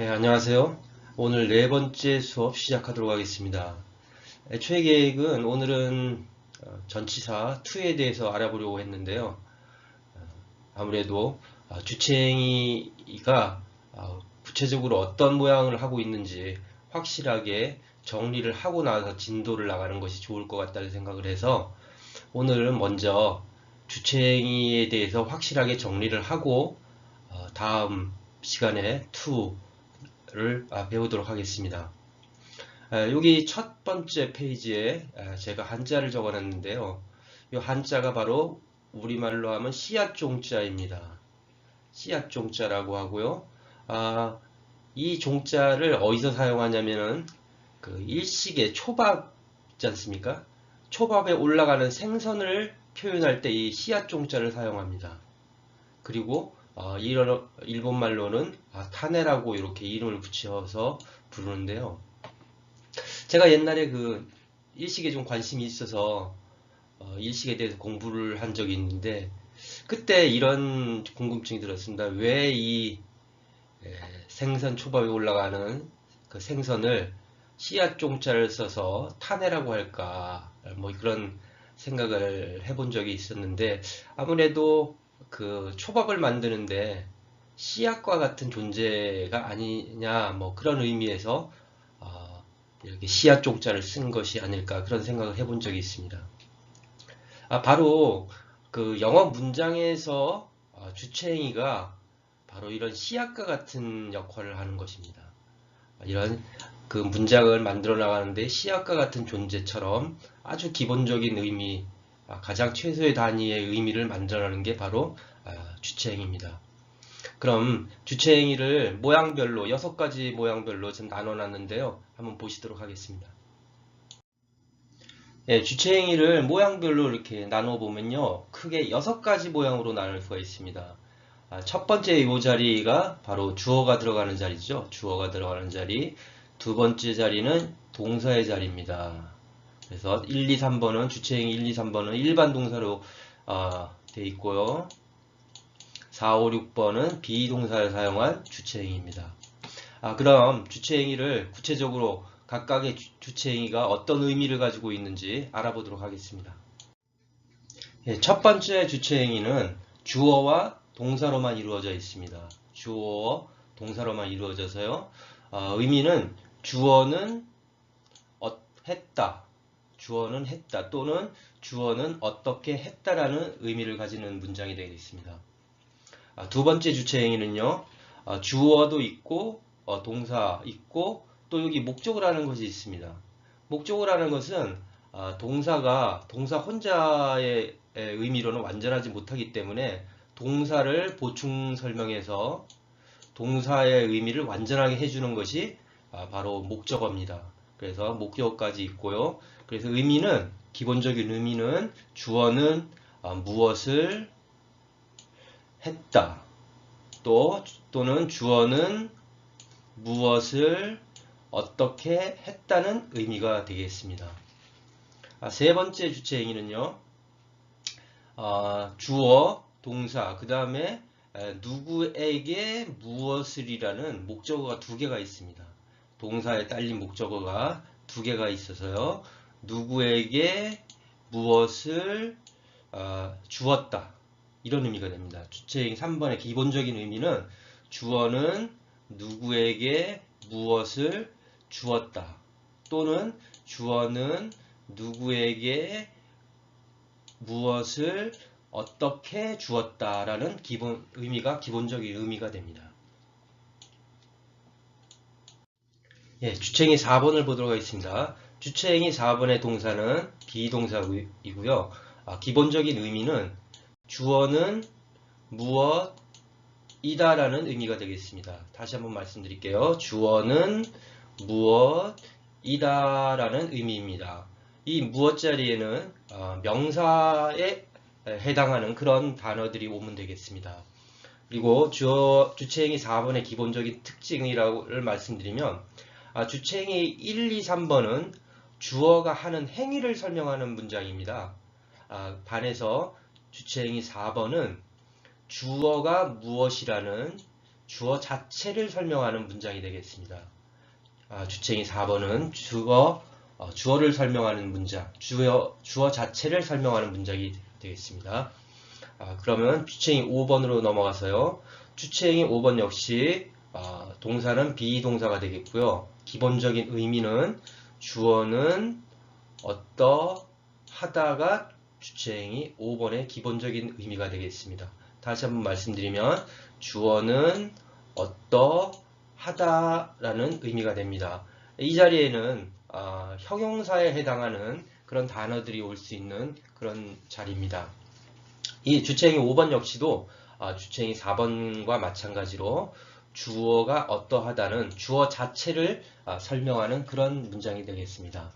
안녕하세요. 오늘 네 번째 수업 시작하도록 하겠습니다. 애초에 계획은 오늘은 전치사 to에 대해서 알아보려고 했는데요. 아무래도 주체행위가 구체적으로 어떤 모양을 하고 있는지 확실하게 정리를 하고 나서 진도를 나가는 것이 좋을 것 같다는 생각을 해서 오늘은 먼저 주체행위에 대해서 확실하게 정리를 하고 다음 시간에 to를 배우도록 하겠습니다. 여기 첫 번째 페이지에 제가 한자를 적어놨는데요. 이 한자가 바로 우리말로 하면 씨앗종자입니다. 씨앗종자라고 하고요. 이 종자를 어디서 사용하냐면은 그 일식의 초밥 있지 않습니까? 초밥에 올라가는 생선을 표현할 때 이 씨앗종자를 사용합니다. 그리고 이런 일본말로는 타네라고 이렇게 이름을 붙여서 부르는데요. 제가 옛날에 그 일식에 좀 관심이 있어서 일식에 대해서 공부를 한 적이 있는데 그때 이런 궁금증이 들었습니다. 왜 이 생선 초밥에 올라가는 그 생선을 씨앗 종자를 써서 타네라고 할까 뭐 그런 생각을 해본 적이 있었는데 아무래도 그 초밥을 만드는데 씨앗과 같은 존재가 아니냐 뭐 그런 의미에서 이렇게 씨앗 종자를 쓴 것이 아닐까 그런 생각을 해본 적이 있습니다. 바로 그 영어 문장에서 주체행위가 바로 이런 씨앗과 같은 역할을 하는 것입니다. 이런 그 문장을 만들어 나가는데 씨앗과 같은 존재처럼 아주 기본적인 의미, 가장 최소의 단위의 의미를 만들어내는 게 바로 주체행위입니다. 그럼 주체행위를 모양별로 6가지 모양별로 좀 나눠놨는데요. 한번 보시도록 하겠습니다. 주체행위를 모양별로 이렇게 나눠 보면요. 크게 6가지 모양으로 나눌 수가 있습니다. 첫 번째 이 자리가 바로 주어가 들어가는 자리죠. 주어가 들어가는 자리. 두 번째 자리는 동사의 자리입니다. 그래서 1, 2, 3번은 주체행위 1, 2, 3번은 일반 동사로 되어 있고요. 4, 5, 6번은 비동사를 사용한 주체행위입니다. 그럼 주체행위를 구체적으로 각각의 주체행위가 어떤 의미를 가지고 있는지 알아보도록 하겠습니다. 첫 번째 주체행위는 주어와 동사로만 이루어져 있습니다. 주어와 동사로만 이루어져서요. 의미는 주어는 했다, 주어는 했다 또는 주어는 어떻게 했다라는 의미를 가지는 문장이 되겠습니다. 두 번째 주체행위는요. 주어도 있고 동사 있고 또 여기 목적어라는 것이 있습니다. 목적어라는 것은 동사 혼자의 의미로는 완전하지 못하기 때문에 동사를 보충 설명해서 동사의 의미를 완전하게 해주는 것이 바로 목적어입니다. 그래서 목적어까지 있고요. 그래서 의미는 기본적인 의미는 주어는 무엇을 했다. 또는 주어는 무엇을 어떻게 했다는 의미가 되겠습니다. 세 번째 주체행위는요. 주어, 동사, 그 다음에 누구에게 무엇을이라는 목적어가 2개가 있습니다. 동사에 딸린 목적어가 2개가 있어서요. 누구에게 무엇을 주었다. 이런 의미가 됩니다. 주체행위 3번의 기본적인 의미는 주어는 누구에게 무엇을 주었다. 또는 주어는 누구에게 무엇을 어떻게 주었다라는 기본적인 의미가 됩니다. 주체행위 4번을 보도록 하겠습니다. 주체행위 4번의 동사는 비동사이고요. 기본적인 의미는 주어는 무엇이다라는 의미가 되겠습니다. 다시 한번 말씀드릴게요. 주어는 무엇이다라는 의미입니다. 이 무엇 자리에는 명사에 해당하는 그런 단어들이 오면 되겠습니다. 그리고 주체행위 4번의 기본적인 특징이라고를 말씀드리면 주체행위 1, 2, 3번은 주어가 하는 행위를 설명하는 문장입니다. 반해서 주체행위 4번은 주어가 무엇이라는 주어 자체를 설명하는 문장이 되겠습니다. 주체행위 4번은 주어를 설명하는 문장, 주어 자체를 설명하는 문장이 되겠습니다. 그러면 주체행위 5번으로 넘어가서요. 주체행위 5번 역시 동사는 비동사가 되겠고요. 기본적인 의미는 주어는 어떠하다가 주체행위 5번의 기본적인 의미가 되겠습니다. 다시 한번 말씀드리면 주어는 어떠하다라는 의미가 됩니다. 이 자리에는 형용사에 해당하는 그런 단어들이 올 수 있는 그런 자리입니다. 이 주체행위 5번 역시도 주체행위 4번과 마찬가지로 주어가 어떠하다는 주어 자체를 설명하는 그런 문장이 되겠습니다.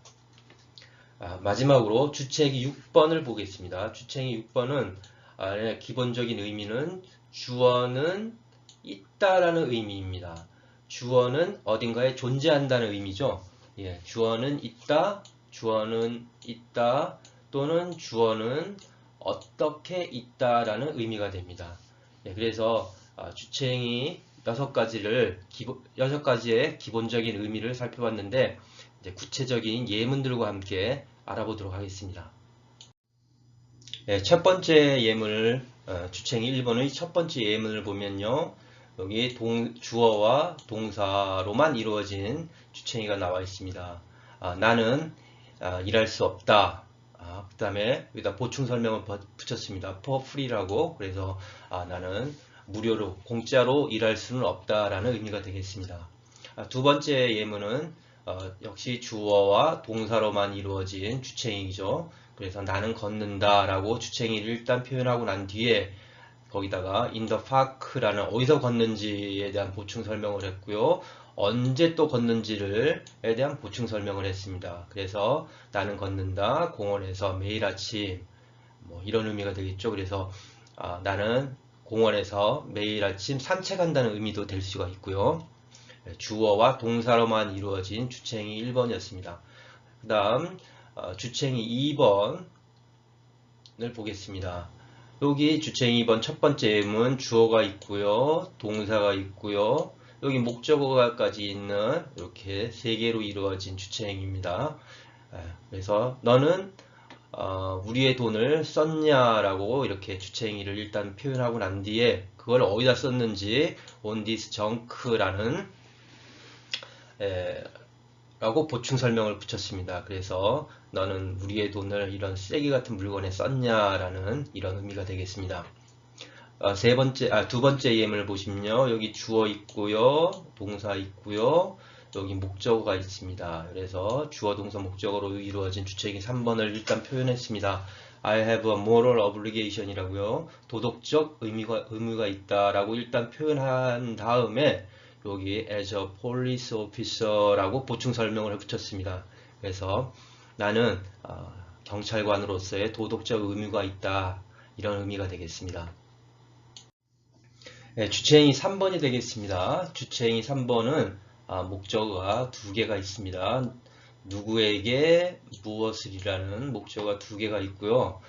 마지막으로 주체행위 6번을 보겠습니다. 주체행위 6번은 기본적인 의미는 주어는 있다라는 의미입니다. 주어는 어딘가에 존재한다는 의미죠. 예, 주어는 있다 또는 주어는 어떻게 있다라는 의미가 됩니다. 예, 그래서 주체행위 6가지의 기본적인 의미를 살펴봤는데 이제 구체적인 예문들과 함께 알아보도록 하겠습니다. 네, 첫 번째 예문을 주체행위 1번의 첫 번째 예문을 보면요. 여기 주어와 동사로만 이루어진 주체행위가 나와 있습니다. 나는 일할 수 없다. 그 다음에 여기다 보충 설명을 붙였습니다. for free라고. 그래서 나는 무료로 공짜로 일할 수는 없다라는 의미가 되겠습니다. 두 번째 예문은 역시 주어와 동사로만 이루어진 주체행위죠. 그래서 나는 걷는다 라고 주체행위를 일단 표현하고 난 뒤에 거기다가 in the park라는 어디서 걷는지에 대한 보충 설명을 했고요. 언제 또 걷는지에 대한 보충 설명을 했습니다. 그래서 나는 걷는다 공원에서 매일 아침 뭐 이런 의미가 되겠죠. 그래서 나는 공원에서 매일 아침 산책한다는 의미도 될 수가 있고요. 주어와 동사로만 이루어진 주체행위 1번이었습니다. 그 다음 주체행위 2번을 보겠습니다. 여기 주체행위 2번 첫 번째 예문 주어가 있고요. 동사가 있고요. 여기 목적어까지 있는 이렇게 세 개로 이루어진 주체행위입니다. 그래서 너는 우리의 돈을 썼냐라고 이렇게 주체행위를 일단 표현하고 난 뒤에 그걸 어디다 썼는지 on this junk라는 라고 보충 설명을 붙였습니다. 그래서 너는 우리의 돈을 이런 쓰레기 같은 물건에 썼냐라는 이런 의미가 되겠습니다. 두 번째 예문을 보시면요. 여기 주어 있고요. 동사 있고요. 여기 목적어가 있습니다. 그래서 주어, 동사, 목적어로 이루어진 주체행위 3번을 일단 표현했습니다. I have a moral obligation 이라고요. 도덕적 의무가 있다라고 일단 표현한 다음에 여기 as a police officer라고 보충 설명을 붙였습니다. 그래서 나는 경찰관으로서의 도덕적 의무가 있다. 이런 의미가 되겠습니다. 네, 주체행위 3번이 되겠습니다. 주체행위 3번은 목적어가 두 개가 있습니다. 누구에게 무엇을이라는 목적어가 두 개가 있고요.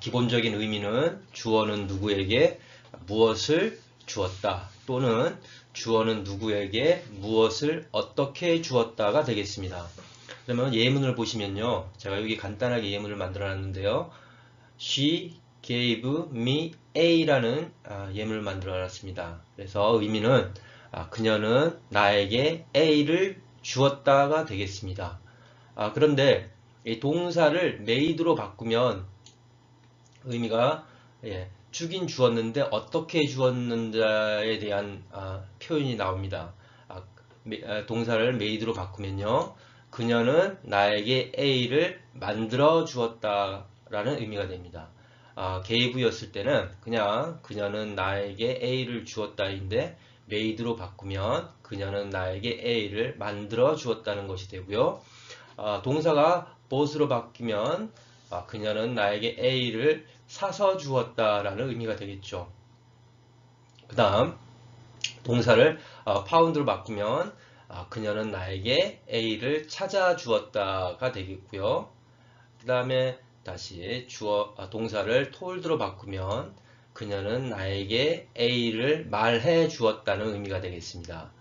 기본적인 의미는 주어는 누구에게 무엇을 주었다 또는 주어는 누구에게 무엇을 어떻게 주었다가 되겠습니다. 그러면 예문을 보시면요. 제가 여기 간단하게 예문을 만들어 놨는데요. She gave me A라는 예문을 만들어 놨습니다. 그래서 의미는 그녀는 나에게 A를 주었다가 되겠습니다. 그런데 이 동사를 made로 바꾸면 의미가 주긴 주었는데 어떻게 주었는지에 대한 표현이 나옵니다. 동사를 made로 바꾸면요. 그녀는 나에게 A를 만들어 주었다라는 의미가 됩니다. gave였을 때는 그냥 그녀는 나에게 A를 주었다인데 made로 바꾸면 그녀는 나에게 A를 만들어 주었다는 것이 되고요. 동사가 bought로 바뀌면 그녀는 나에게 A를 사서 주었다라는 의미가 되겠죠. 그 다음 동사를 found로 바꾸면 그녀는 나에게 A를 찾아 주었다가 되겠고요. 그 다음에 다시 동사를 told로 바꾸면 그녀는 나에게 A를 말해 주었다는 의미가 되겠습니다.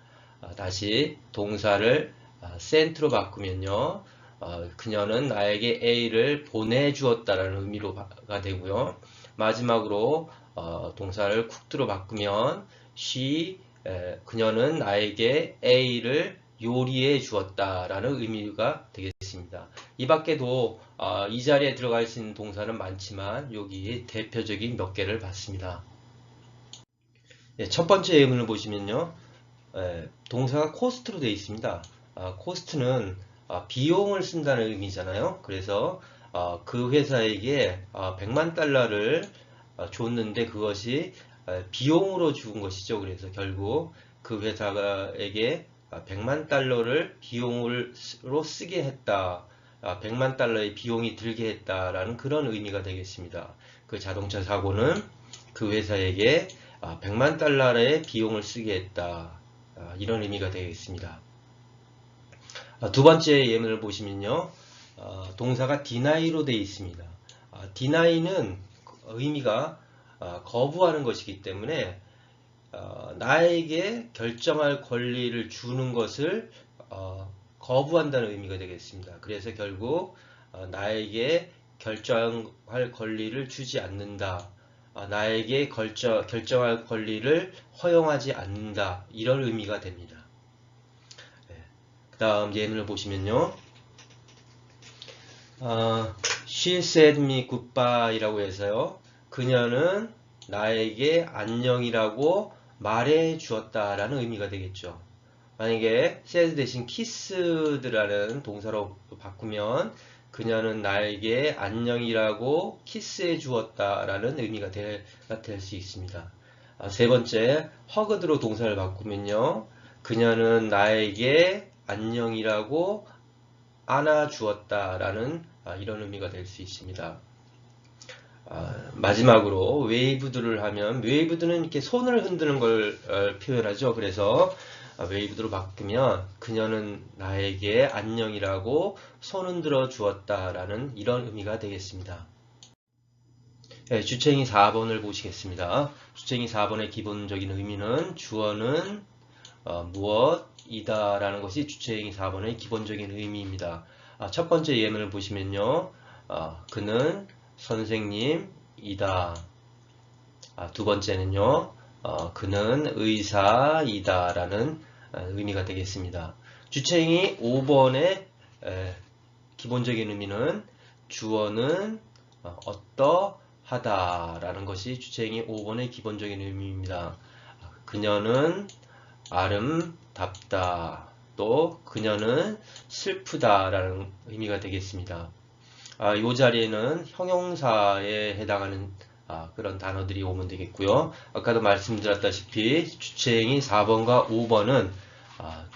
다시 동사를 sent로 바꾸면요. 그녀는 나에게 A를 보내주었다라는 의미로가 되고요. 마지막으로 동사를 could로 바꾸면 그녀는 나에게 A를 요리해 주었다라는 의미가 되겠습니다. 이 밖에도 이 자리에 들어갈 수 있는 동사는 많지만 여기 대표적인 몇 개를 봤습니다. 첫 번째 예문을 보시면요. 동사가 cost로 되어 있습니다. cost는 비용을 쓴다는 의미잖아요. 그래서 그 회사에게 100만 달러를 줬는데 그것이 비용으로 죽은 것이죠. 그래서 결국 그 회사에게 100만 달러를 비용으로 쓰게 했다. 100만 달러의 비용이 들게 했다라는 그런 의미가 되겠습니다. 그 자동차 사고는 그 회사에게 100만 달러의 비용을 쓰게 했다. 이런 의미가 되겠습니다. 두 번째 예문을 보시면요. 동사가 deny로 되어 있습니다. deny는 의미가 거부하는 것이기 때문에 나에게 결정할 권리를 주는 것을 거부한다는 의미가 되겠습니다. 그래서 결국 나에게 결정할 권리를 주지 않는다. 나에게 결정할 권리를 허용하지 않는다. 이런 의미가 됩니다. 그 다음 예문을 보시면요. She said me goodbye 라고 해서요. 그녀는 나에게 안녕이라고 말해 주었다라는 의미가 되겠죠. 만약에 said 대신 kissed라는 동사로 바꾸면 그녀는 나에게 안녕이라고 키스해 주었다라는 의미가 될 수 있습니다. 세 번째, hugged로 동사를 바꾸면요. 그녀는 나에게 안녕이라고 안아 주었다라는 이런 의미가 될 수 있습니다. 마지막으로 waved를 하면 waved는 이렇게 손을 흔드는 걸 표현하죠. 그래서 waved로 바꾸면 그녀는 나에게 안녕이라고 손 흔들어 주었다라는 이런 의미가 되겠습니다. 주체행위 4번을 보시겠습니다. 주체행위 4번의 기본적인 의미는 주어는 무엇이다 라는 것이 주체행위 4번의 기본적인 의미입니다. 첫 번째 예문을 보시면요. 그는 선생님이다. 두 번째는요. 그는 의사이다 라는 의미가 되겠습니다. 주체행위 5번의 기본적인 의미는 주어는 어떠하다 라는 것이 주체행위 5번의 기본적인 의미입니다. 그녀는 아름답다. 또 그녀는 슬프다 라는 의미가 되겠습니다. 이 자리에는 형용사에 해당하는 그런 단어들이 오면 되겠고요. 아까도 말씀드렸다시피 주체행위 4번과 5번은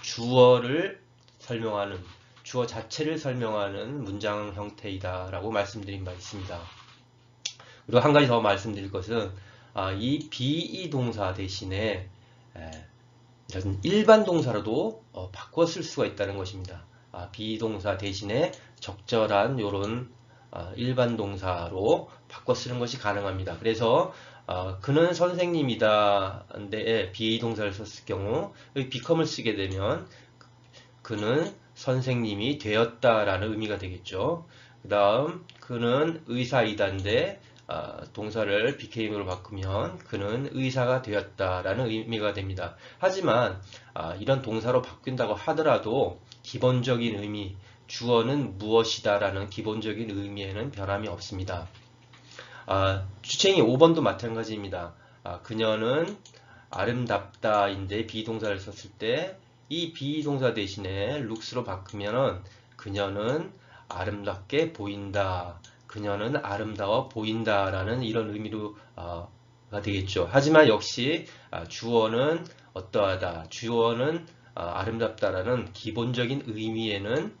주어를 설명하는 주어 자체를 설명하는 문장 형태이다 라고 말씀드린 바 있습니다. 그리고 한 가지 더 말씀드릴 것은 이 be 동사 대신에 이런 일반 동사로도 바꿔 쓸 수가 있다는 것입니다. be 동사 대신에 적절한 이런 일반 동사로 바꿔 쓰는 것이 가능합니다. 그래서 그는 선생님이다 인데 be 동사를 썼을 경우 여기 become을 쓰게 되면 그는 선생님이 되었다 라는 의미가 되겠죠. 그 다음 그는 의사이다인데 동사를 became으로 바꾸면 그는 의사가 되었다 라는 의미가 됩니다. 하지만 이런 동사로 바뀐다고 하더라도 기본적인 의미 주어는 무엇이다 라는 기본적인 의미에는 변함이 없습니다. 주체행위 5번도 마찬가지입니다. 그녀는 아름답다인데 비동사를 썼을 때 이 비동사 대신에 looks로 바꾸면 그녀는 아름답게 보인다. 그녀는 아름다워 보인다 라는 이런 의미로가 되겠죠. 하지만 역시 주어는 어떠하다. 주어는 아름답다 라는 기본적인 의미에는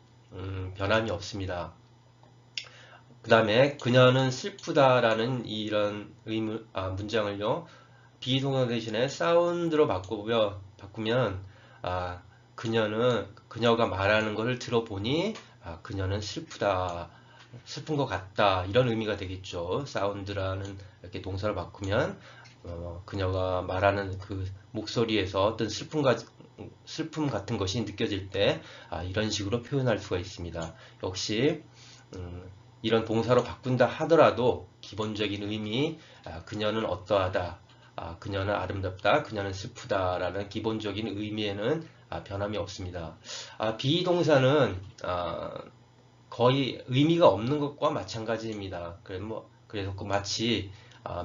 변함이 없습니다. 그 다음에 그녀는 슬프다 라는 이런 문장을요. 비동사 대신에 사운드로 바꾸면 그녀가 말하는 것을 들어보니 그녀는 슬프다 슬픈 것 같다 이런 의미가 되겠죠. 사운드라는 이렇게 동사를 바꾸면 그녀가 말하는 그 목소리에서 어떤 슬픔 같은 것이 느껴질 때 이런 식으로 표현할 수가 있습니다. 역시 이런 동사로 바꾼다 하더라도 기본적인 의미, 그녀는 어떠하다, 그녀는 아름답다, 그녀는 슬프다라는 기본적인 의미에는 변함이 없습니다. 비동사는 거의 의미가 없는 것과 마찬가지입니다. 그래서 마치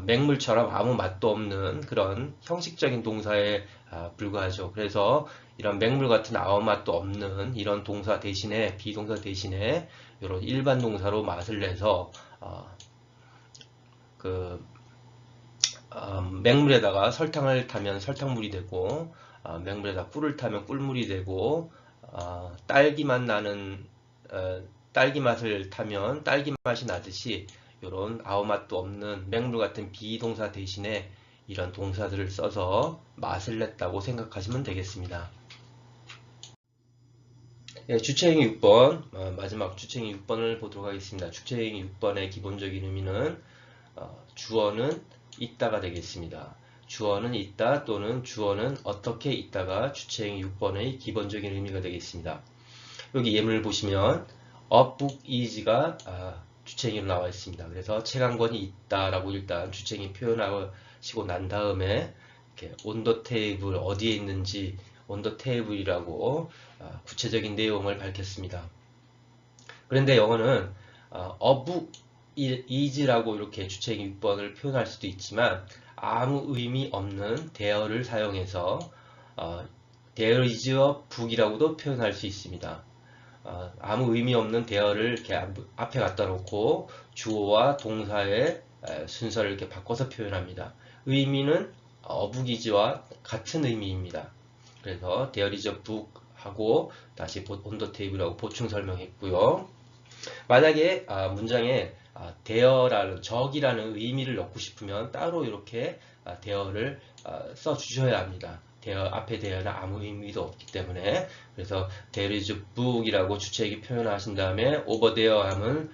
맹물처럼 아무 맛도 없는 그런 형식적인 동사에 불과하죠. 그래서 이런 맹물 같은 아무 맛도 없는 이런 동사 대신에 비동사 대신에 이런 일반 동사로 맛을 내서 맹물에다가 설탕을 타면 설탕물이 되고 맹물에다 꿀을 타면 꿀물이 되고 딸기맛 나는 딸기 맛을 타면 딸기 맛이 나듯이 이런 아무 맛도 없는 맹물 같은 비동사 대신에 이런 동사들을 써서 맛을 냈다고 생각하시면 되겠습니다. 예, 주체행위 6번 마지막 주체행위 6번을 보도록 하겠습니다. 주체행위 6번의 기본적인 의미는 주어는 있다가 되겠습니다. 주어는 있다 또는 주어는 어떻게 있다가 주체행위 6번의 기본적인 의미가 되겠습니다. 여기 예문을 보시면 A book is가 주체행위로 나와 있습니다. 그래서 책 한 권이 있다라고 일단 주체행위 표현하시고 난 다음에 이렇게 on the table 어디에 있는지 on the table이라고 구체적인 내용을 밝혔습니다. 그런데 영어는 A book is라고 이렇게 주체행위 6번을 표현할 수도 있지만 아무 의미 없는 there를 사용해서 there is a book이라고도 표현할 수 있습니다. 아무 의미 없는 대어를 이렇게 앞에 갖다 놓고 주어와 동사의 순서를 이렇게 바꿔서 표현합니다. 의미는 어북이지와 같은 의미입니다. 그래서 there is a book 하고 다시 on the table하고 보충 설명했고요. 만약에 문장에 there라는 적이라는 의미를 넣고 싶으면 따로 이렇게 there를 써 주셔야 합니다. 앞에 there는 아무 의미도 없기 때문에 그래서 there is a book이라고 주체에게 표현하신 다음에 over there 하면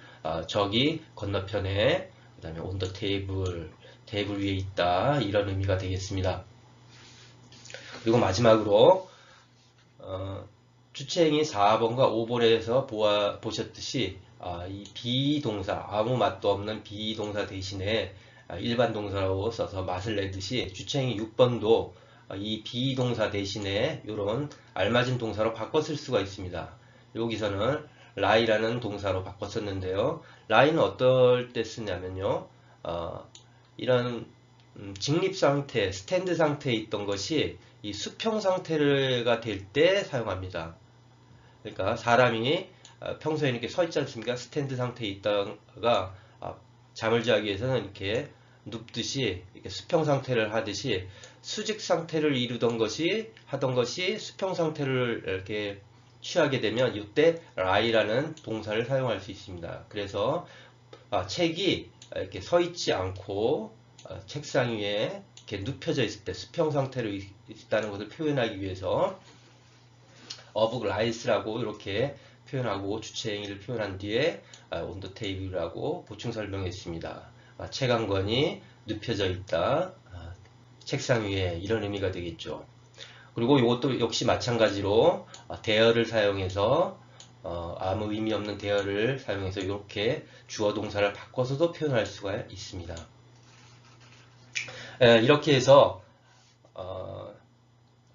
저기 건너편에 그 다음에 on the table 테이블 위에 있다 이런 의미가 되겠습니다. 그리고 마지막으로 주체행위 4번과 5번에서 보셨듯이 이 비동사 아무 맛도 없는 비동사 대신에 일반 동사로 써서 맛을 내듯이 주체행위 6번도 이 비동사 대신에 이런 알맞은 동사로 바꿔 쓸 수가 있습니다. 여기서는 lie라는 동사로 바꿔 썼는데요. lie는 어떨 때 쓰냐면요. 이런 직립 상태, 스탠드 상태에 있던 것이 이 수평 상태가 될 때 사용합니다. 그러니까 사람이 평소에 이렇게 서 있지 않습니까? 스탠드 상태에 있다가 잠을 자기 위해서는 이렇게 눕듯이 이렇게 수평 상태를 하듯이 수직 상태를 하던 것이 수평 상태를 이렇게 취하게 되면 이때 lie라는 동사를 사용할 수 있습니다. 그래서 책이 이렇게 서 있지 않고 책상 위에 이렇게 눕혀져 있을 때 수평 상태로 있다는 것을 표현하기 위해서 어북 라이스라고 이렇게 표현하고 주체행위를 표현한 뒤에 on the table이라고 보충 설명했습니다. 책 한 권이 눕혀져 있다. 책상 위에 이런 의미가 되겠죠. 그리고 이것도 역시 마찬가지로 대어를 사용해서 아무 의미 없는 대어를 사용해서 이렇게 주어 동사를 바꿔서도 표현할 수가 있습니다. 이렇게 해서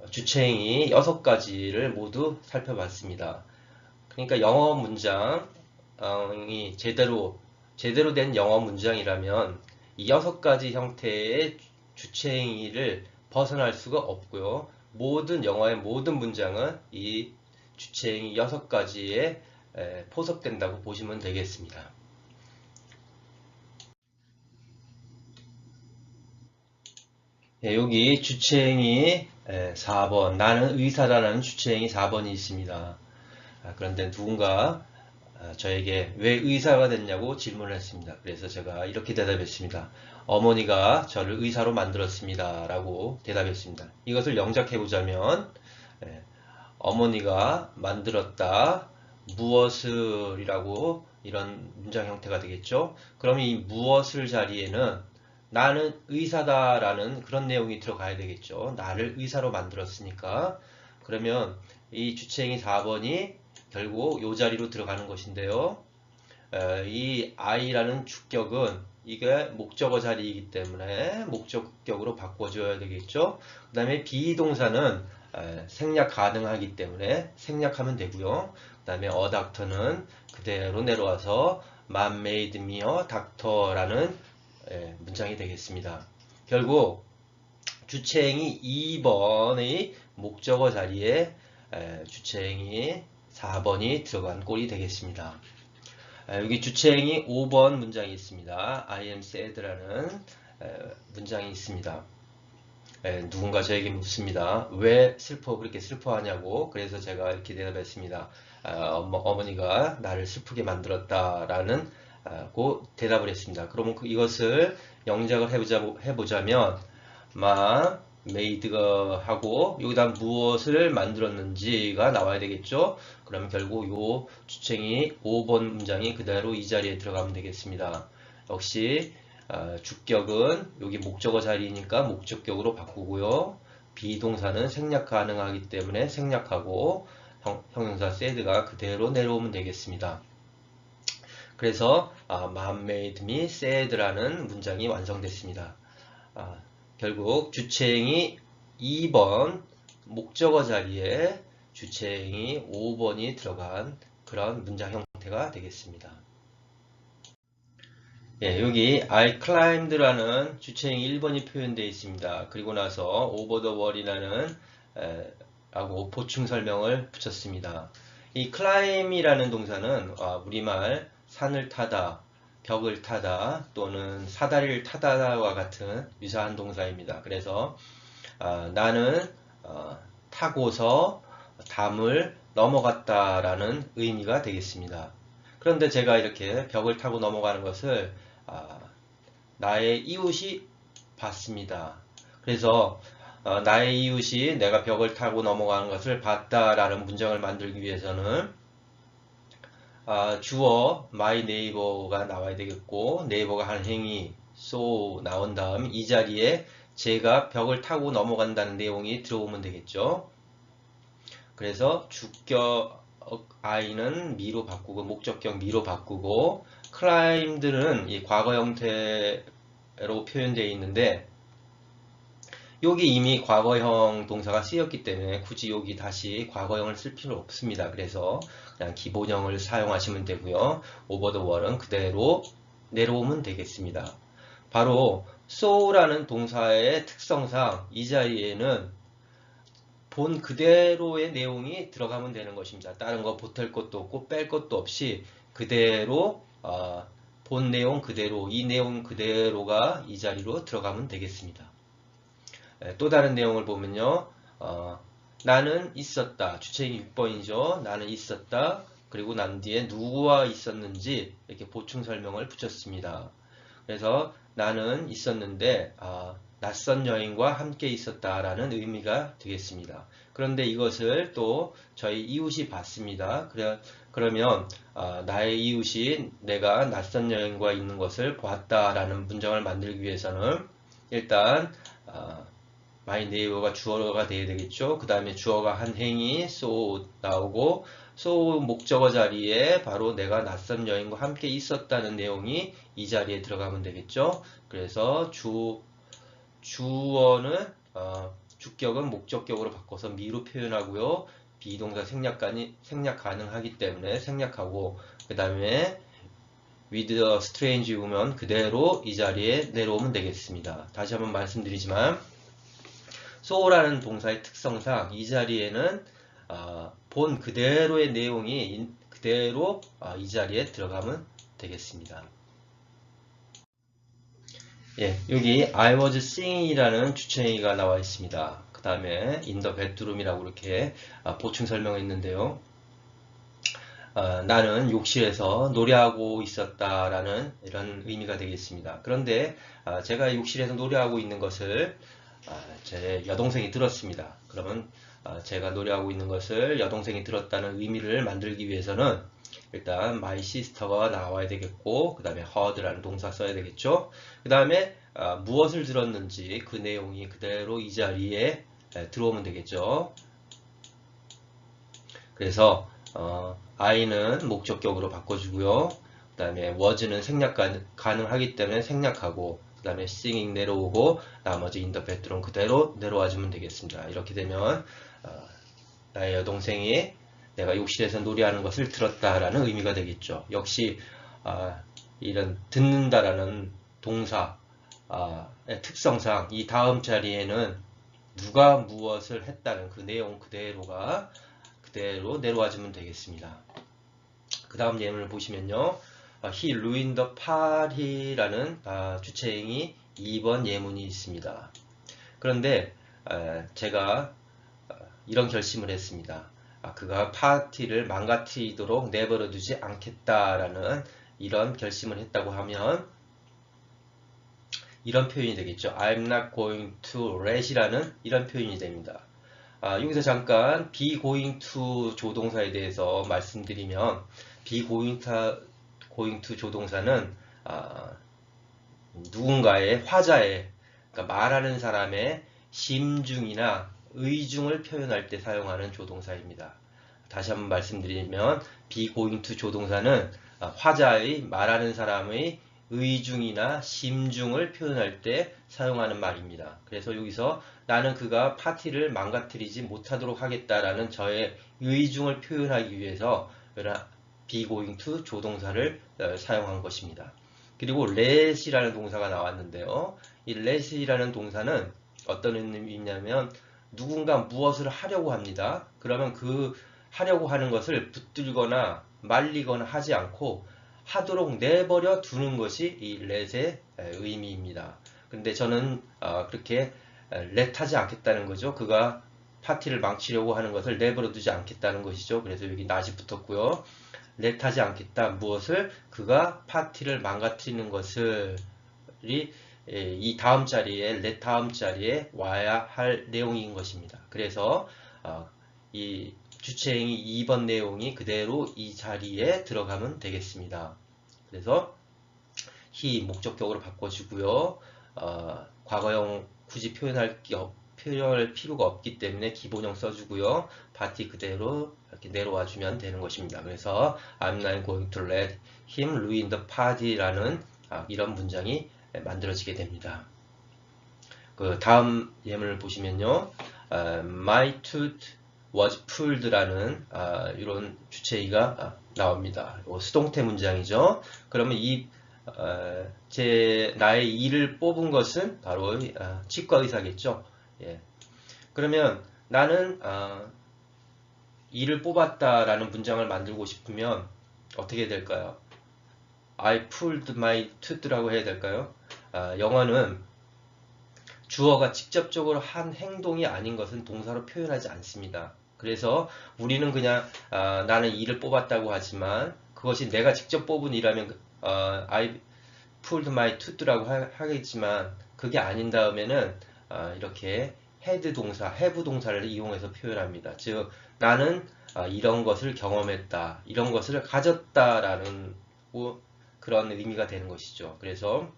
주체행위 6가지를 모두 살펴봤습니다. 그러니까 영어 문장이 제대로 된 영어 문장이라면 이 6가지 형태의 주체행위를 벗어날 수가 없고요. 영어의 모든 문장은 이 주체행위 6가지에 포섭된다고 보시면 되겠습니다. 여기 주체행위 4번 나는 의사라는 주체행위 4번이 있습니다. 그런데 누군가 저에게 왜 의사가 됐냐고 질문을 했습니다. 그래서 제가 이렇게 대답했습니다. 어머니가 저를 의사로 만들었습니다. 라고 대답했습니다. 이것을 영작해 보자면 어머니가 만들었다 무엇을 이라고 이런 문장 형태가 되겠죠. 그럼 이 무엇을 자리에는 나는 의사다라는 그런 내용이 들어가야 되겠죠. 나를 의사로 만들었으니까. 그러면 이 주체행위 4번이 결국 이 자리로 들어가는 것인데요. 이 I라는 주격은 이게 목적어 자리이기 때문에 목적격으로 바꿔줘야 되겠죠. 그 다음에 비동사는 생략 가능하기 때문에 생략하면 되고요. 그 다음에 a doctor는 그대로 내려와서 mom made me a doctor라는 문장이 되겠습니다. 결국 주체행위 2번의 목적어 자리에 주체행위 4번이 들어간 꼴이 되겠습니다. 여기 주체행위 5번 문장이 있습니다. I am sad라는 문장이 있습니다. 누군가 저에게 묻습니다. 왜 그렇게 슬퍼하냐고. 그래서 제가 이렇게 대답했습니다. 어머니가 나를 슬프게 만들었다라는 대답을 했습니다. 그러면 이것을 영작을 해보자면 made가 하고 여기다 무엇을 만들었는지가 나와야 되겠죠. 그러면 결국 요 주체행위 5번 문장이 그대로 이 자리에 들어가면 되겠습니다. 역시 주격은 여기 목적어 자리니까 목적격으로 바꾸고요. 비동사는 생략 가능하기 때문에 생략하고 형용사 sad가 그대로 내려오면 되겠습니다. 그래서 mom made me sad라는 문장이 완성됐습니다. 결국 주체행위 2번 목적어 자리에 주체행위 5번이 들어간 그런 문장 형태가 되겠습니다. 여기 I climbed라는 주체행위 1번이 표현되어 있습니다. 그리고 나서 over the wall이라는 라고 보충 설명을 붙였습니다. 이 climb이라는 동사는 우리말 산을 타다, 벽을 타다 또는 사다리를 타다와 같은 유사한 동사입니다. 그래서 나는 타고서 담을 넘어갔다라는 의미가 되겠습니다. 그런데 제가 이렇게 벽을 타고 넘어가는 것을 나의 이웃이 봤습니다. 그래서 나의 이웃이 내가 벽을 타고 넘어가는 것을 봤다라는 문장을 만들기 위해서는 주어 my neighbor가 나와야 되겠고 neighbor가 한 행위 so 나온 다음 이 자리에 제가 벽을 타고 넘어간다는 내용이 들어오면 되겠죠. 그래서 주격 I는 미로 바꾸고 목적격 미로 바꾸고 climbed는 이 과거 형태로 표현되어 있는데 여기 이미 과거형 동사가 쓰였기 때문에 굳이 여기 다시 과거형을 쓸 필요 없습니다. 그래서 그냥 기본형을 사용하시면 되고요. over the wall은 그대로 내려오면 되겠습니다. 바로 so라는 동사의 특성상 이 자리에는 본 그대로의 내용이 들어가면 되는 것입니다. 다른 거 보탤 것도 없고 뺄 것도 없이 그대로 본 내용 그대로 이 내용 그대로가 이 자리로 들어가면 되겠습니다. 또 다른 내용을 보면요. 나는 있었다. 주체행위 6번이죠. 나는 있었다. 그리고 난 뒤에 누구와 있었는지 이렇게 보충 설명을 붙였습니다. 그래서 나는 있었는데 낯선 여인과 함께 있었다라는 의미가 되겠습니다. 그런데 이것을 또 저희 이웃이 봤습니다. 그러면 나의 이웃이 내가 낯선 여인과 있는 것을 보았다라는 문장을 만들기 위해서는 일단 my neighbor가 주어가 돼야 되겠죠. 그 다음에 주어가 한 행위 so 나오고 so 목적어 자리에 바로 내가 낯선 여인과 함께 있었다는 내용이 이 자리에 들어가면 되겠죠. 그래서 주어는 주격은 목적격으로 바꿔서 미로 표현하고요. 비동사 생략 가능하기 때문에 생략하고 그 다음에 with a strange 오면 그대로 이 자리에 내려오면 되겠습니다. 다시 한번 말씀드리지만 so라는 동사의 특성상 이 자리에는 본 그대로의 내용이 그대로 이 자리에 들어가면 되겠습니다. 여기 I was singing이라는 주체행위가 나와 있습니다. 그 다음에 in the bedroom이라고 이렇게 보충 설명했는데요. 나는 욕실에서 노래하고 있었다라는 이런 의미가 되겠습니다. 그런데 제가 욕실에서 노래하고 있는 것을 제 여동생이 들었습니다. 그러면 제가 노래하고 있는 것을 여동생이 들었다는 의미를 만들기 위해서는 일단 my sister가 나와야 되겠고, 그 다음에 heard라는 동사 써야 되겠죠. 그 다음에 무엇을 들었는지 그 내용이 그대로 이 자리에 들어오면 되겠죠. 그래서 I는 목적격으로 바꿔주고요. 그 다음에 was는 생략 가능하기 때문에 생략하고, 그 다음에 singing 내려오고, 나머지 in the bedroom 그대로 내려와주면 되겠습니다. 이렇게 되면 나의 여동생이 내가 욕실에서 노래하는 것을 들었다라는 의미가 되겠죠. 역시 이런 듣는다라는 동사의 특성상 이 다음 자리에는 누가 무엇을 했다는 그 내용 그대로 내려와주면 되겠습니다. 그 다음 예문을 보시면요. He ruined the party라는 주체행위 2번 예문이 있습니다. 그런데 제가 이런 결심을 했습니다. 그가 파티를 망가뜨리도록 내버려 두지 않겠다라는 이런 결심을 했다고 하면 이런 표현이 되겠죠. I'm not going to let이라는 이런 표현이 됩니다. 여기서 잠깐 be going to 조동사에 대해서 말씀드리면 be going to 조동사는 누군가의 화자의, 그러니까 말하는 사람의 심중이나 의중을 표현할 때 사용하는 조동사입니다. 다시 한번 말씀드리면 be going to 조동사는 화자의, 말하는 사람의 의중이나 심중을 표현할 때 사용하는 말입니다. 그래서 여기서 나는 그가 파티를 망가뜨리지 못하도록 하겠다라는 저의 의중을 표현하기 위해서 be going to 조동사를 사용한 것입니다. 그리고 let이라는 동사가 나왔는데요. 이 let이라는 동사는 어떤 의미냐면 누군가 무엇을 하려고 합니다. 그러면 그 하려고 하는 것을 붙들거나 말리거나 하지 않고 하도록 내버려 두는 것이 이 let의 의미입니다. 근데 저는 그렇게 let 하지 않겠다는 거죠. 그가 파티를 망치려고 하는 것을 내버려 두지 않겠다는 것이죠. 그래서 여기 not이 붙었고요. let 하지 않겠다. 무엇을? 그가 파티를 망가뜨리는 것을 이 다음 자리에, let 다음 자리에 와야 할 내용인 것입니다. 그래서 이 주체행위 2번 내용이 그대로 이 자리에 들어가면 되겠습니다. 그래서 he 목적격으로 바꿔주고요. 과거형 굳이 표현할 필요가 없기 때문에 기본형 써주고요. 파티 그대로 이렇게 내려와주면 되는 것입니다. 그래서 I'm not going to let him ruin the party라는 이런 문장이 만들어지게 됩니다. 그 다음 예문을 보시면요. My tooth was pulled라는 이런 주체의가 나옵니다. 수동태 문장이죠. 그러면 나의 이를 뽑은 것은 바로 치과 의사겠죠. 예. 그러면 나는 이를 뽑았다라는 문장을 만들고 싶으면 어떻게 될까요? I pulled my tooth라고 해야 될까요? 영어는 주어가 직접적으로 한 행동이 아닌 것은 동사로 표현하지 않습니다. 그래서 우리는 그냥 나는 이를 뽑았다고 하지만 그것이 내가 직접 뽑은 이라면 I pulled my tooth라고 하겠지만 그게 아닌 다음에는 이렇게 had 동사, have 동사를 이용해서 표현합니다. 즉 나는 이런 것을 경험했다, 이런 것을 가졌다라는 그런 의미가 되는 것이죠. 그래서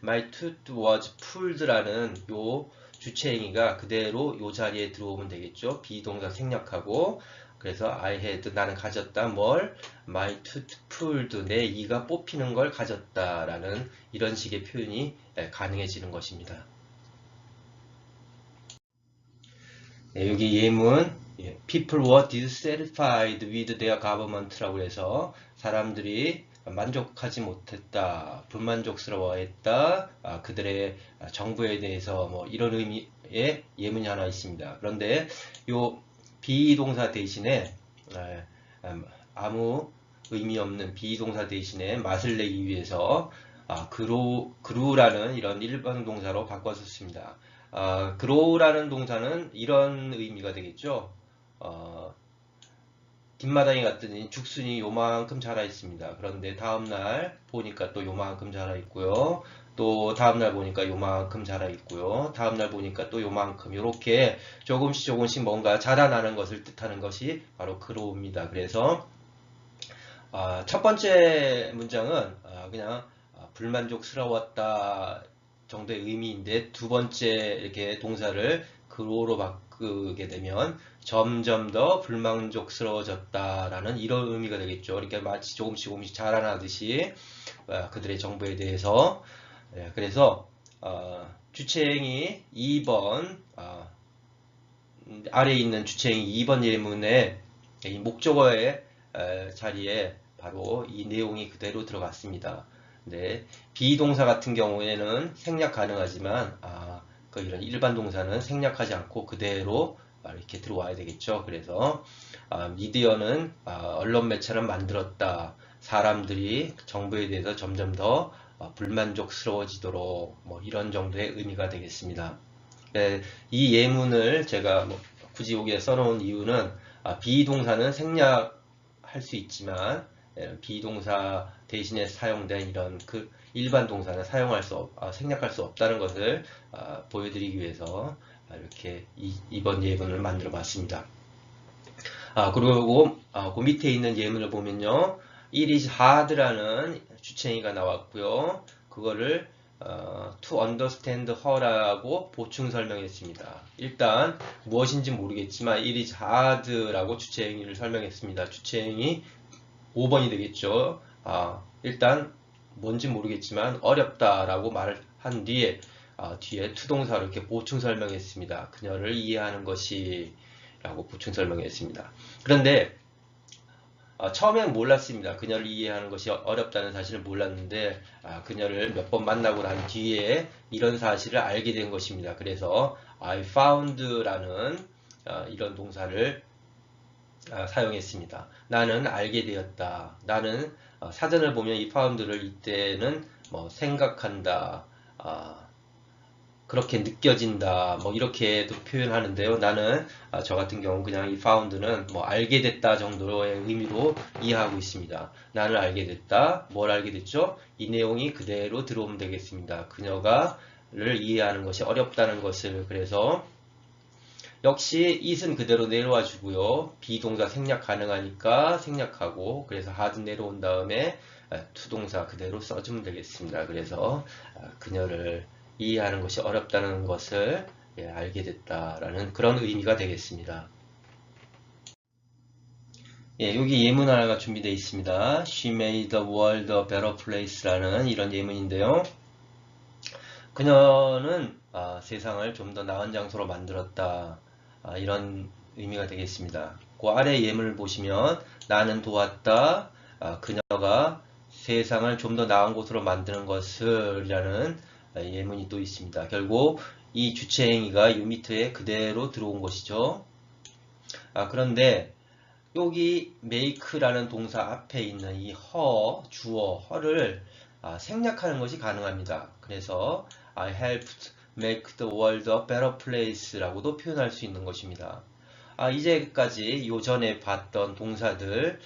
My tooth was pulled라는 요 주체행위가 그대로 요 자리에 들어오면 되겠죠. 비동사 생략하고 그래서 I had 나는 가졌다 뭘 My tooth pulled 내 이가 뽑히는 걸 가졌다라는 이런 식의 표현이 가능해지는 것입니다. 네, 여기 예문 People were dissatisfied with their government라고 해서 사람들이 만족하지 못했다, 불만족스러워했다, 그들의 정부에 대해서 뭐 이런 의미의 예문이 하나 있습니다. 그런데 요 비동사 대신에 아무 의미 없는 비동사 대신에 맛을 내기 위해서 그루라는 이런 일반 동사로 바꿔줬습니다. 그로우라는 동사는 이런 의미가 되겠죠. 뒷마당에 갔더니 죽순이 요만큼 자라 있습니다. 그런데 다음날 보니까 또 요만큼 자라 있고요. 또 다음날 보니까 요만큼 자라 있고요. 다음날 보니까 또 요만큼 이렇게 조금씩 뭔가 자라나는 것을 뜻하는 것이 바로 그로우입니다. 그래서 첫 번째 문장은 그냥 불만족스러웠다 정도의 의미인데 두 번째 이렇게 동사를 그로로 바꾸게 되면 점점 더 불만족스러워졌다라는 이런 의미가 되겠죠. 이렇게 마치 조금씩 자라나듯이 그들의 정보에 대해서. 그래서 주체행이 2번 아래에 있는 주체행이 2번 예문에 이 목적어의 자리에 바로 이 내용이 그대로 들어갔습니다. 네, 비동사 같은 경우에는 생략 가능하지만 이런 일반 동사는 생략하지 않고 그대로 이렇게 들어와야 되겠죠. 그래서 미디어는 언론 매체를 만들었다. 사람들이 정보에 대해서 점점 더 불만족스러워지도록 뭐 이런 정도의 의미가 되겠습니다. 네, 이 예문을 제가 굳이 여기에 써놓은 이유는 비동사는 생략할 수 있지만 비동사 대신에 사용된 이런 일반 동사는 생략할 수 없다는 것을 보여드리기 위해서 이렇게 이번 예문을 만들어 봤습니다. 그리고 그 밑에 있는 예문을 보면요. It is hard라는 주체의가 나왔고요. 그거를 to understand her라고 보충 설명했습니다. 일단 무엇인지 모르겠지만 it is hard라고 주체행위를 설명했습니다. 주체행위 5번이 되겠죠. 일단 뭔지 모르겠지만 어렵다라고 말을 한 뒤에 뒤에 투동사로 이렇게 보충 설명했습니다. 그녀를 이해하는 것이 라고 보충 설명했습니다. 그런데 처음엔 몰랐습니다. 그녀를 이해하는 것이 어렵다는 사실을 몰랐는데 그녀를 몇 번 만나고 난 뒤에 이런 사실을 알게 된 것입니다. 그래서 I found라는 이런 동사를 사용했습니다. 나는 알게 되었다. 나는 사전을 보면 이 found를 이때는 뭐 생각한다, 그렇게 느껴진다, 뭐 이렇게도 표현하는데요. 나는 저 같은 경우 그냥 이 found는 뭐 알게 됐다 정도의 의미로 이해하고 있습니다. 나는 알게 됐다. 뭘 알게 됐죠? 이 내용이 그대로 들어오면 되겠습니다. 그녀가를 이해하는 것이 어렵다는 것을. 그래서 역시 it은 그대로 내려와 주고요. 비동사 생략 가능하니까 생략하고, 그래서 hard 내려온 다음에 투동사 그대로 써주면 되겠습니다. 그래서 그녀를 이해하는 것이 어렵다는 것을 알게 됐다라는 그런 의미가 되겠습니다. 여기 예문 하나가 준비되어 있습니다. She made the world a better place라는 이런 예문인데요. 그녀는 세상을 좀 더 나은 장소로 만들었다. 이런 의미가 되겠습니다. 그 아래 예문을 보시면 나는 도왔다. 그녀가 세상을 좀 더 나은 곳으로 만드는 것을 이라는 예문이 또 있습니다. 결국 이 주체행위가 이 밑에 그대로 들어온 것이죠. 그런데 여기 make라는 동사 앞에 있는 이 주어, her를 생략하는 것이 가능합니다. 그래서 I helped make the world a better place라고도 표현할 수 있는 것입니다. 이제까지 요전에 봤던 동사들,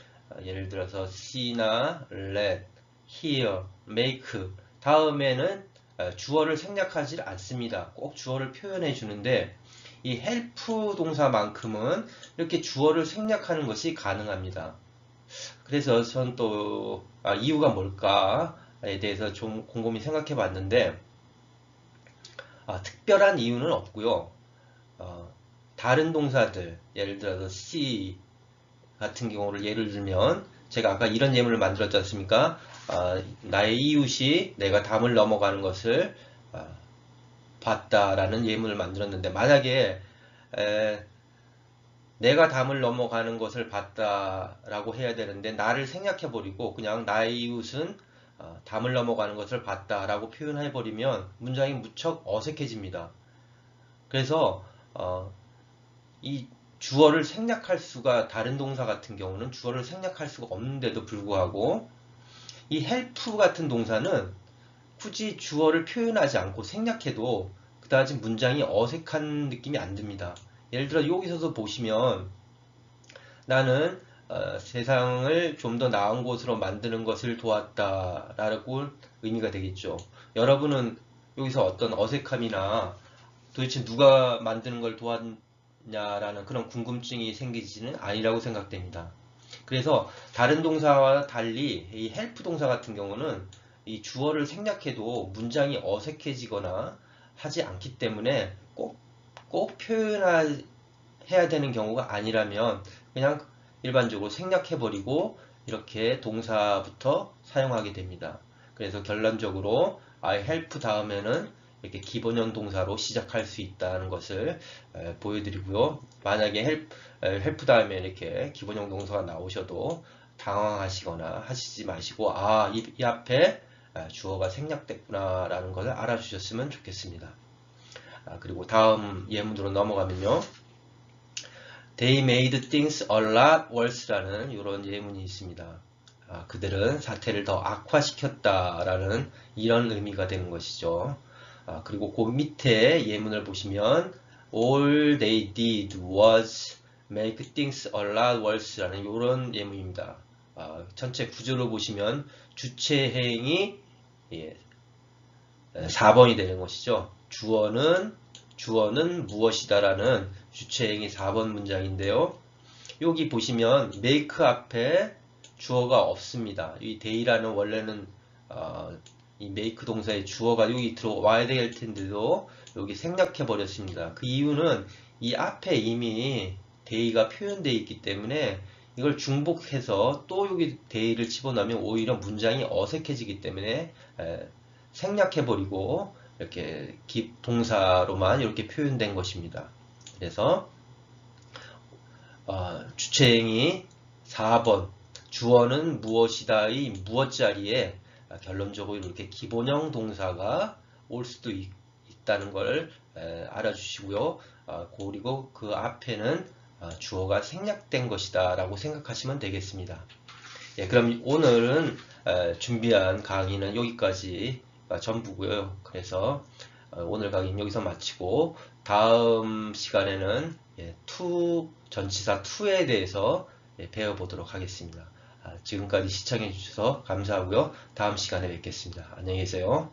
예를 들어서 see나 let, hear, make 다음에는 주어를 생략하지 않습니다. 꼭 주어를 표현해 주는데 이 help 동사만큼은 이렇게 주어를 생략하는 것이 가능합니다. 그래서 전 또 이유가 뭘까에 대해서 좀 곰곰이 생각해 봤는데 특별한 이유는 없고요. 다른 동사들, 예를 들어서 see 같은 경우를 예를 들면 제가 아까 이런 예문을 만들었지 않습니까? 나의 이웃이 내가 담을 넘어가는 것을 봤다라는 예문을 만들었는데 만약에 내가 담을 넘어가는 것을 봤다라고 해야 되는데 나를 생략해버리고 그냥 나의 이웃은 담을 넘어가는 것을 봤다라고 표현해버리면 문장이 무척 어색해집니다. 그래서 이 주어를 생략할 수가 다른 동사 같은 경우는 주어를 생략할 수가 없는데도 불구하고 이 help 같은 동사는 굳이 주어를 표현하지 않고 생략해도 그다지 문장이 어색한 느낌이 안 듭니다. 예를 들어 여기서도 보시면 나는 세상을 좀 더 나은 곳으로 만드는 것을 도왔다라고 의미가 되겠죠. 여러분은 여기서 어떤 어색함이나 도대체 누가 만드는 걸 도왔냐라는 그런 궁금증이 생기지는 아니라고 생각됩니다. 그래서 다른 동사와 달리 이 help 동사 같은 경우는 이 주어를 생략해도 문장이 어색해지거나 하지 않기 때문에 꼭 표현해야 되는 경우가 아니라면 그냥 일반적으로 생략해버리고 이렇게 동사부터 사용하게 됩니다. 그래서 결론적으로 I help 다음에는 이렇게 기본형 동사로 시작할 수 있다는 것을 보여드리고요. 만약에 help 다음에 이렇게 기본형 동사가 나오셔도 당황하시거나 하시지 마시고 이 앞에 주어가 생략됐구나 라는 것을 알아주셨으면 좋겠습니다. 그리고 다음 예문으로 넘어가면요. They made things a lot worse라는 이런 예문이 있습니다. 그들은 사태를 더 악화시켰다라는 이런 의미가 되는 것이죠. 그리고 그 밑에 예문을 보시면 All they did was make things a lot worse라는 이런 예문입니다. 전체 구조를 보시면 주체 행이 4번이 되는 것이죠. 주어는 무엇이다라는 주체행위 4번 문장인데요. 여기 보시면 make 앞에 주어가 없습니다. 이 day라는 원래는 이 make 동사의 주어가 여기 들어와야 될 텐데도 여기 생략해 버렸습니다. 그 이유는 이 앞에 이미 day가 표현되어 있기 때문에 이걸 중복해서 또 여기 day를 집어넣으면 오히려 문장이 어색해지기 때문에 생략해버리고 이렇게 동사로만 이렇게 표현된 것입니다. 그래서 주체행위 4번 주어는 무엇이다의 무엇 자리에 결론적으로 이렇게 기본형 동사가 올 수도 있다는 걸 알아주시고요. 그리고 그 앞에는 주어가 생략된 것이다 라고 생각하시면 되겠습니다. 그럼 오늘은 준비한 강의는 여기까지 전부고요. 그래서 오늘 강의는 여기서 마치고 다음 시간에는 전치사 to에 대해서 배워보도록 하겠습니다. 지금까지 시청해 주셔서 감사하고요. 다음 시간에 뵙겠습니다. 안녕히 계세요.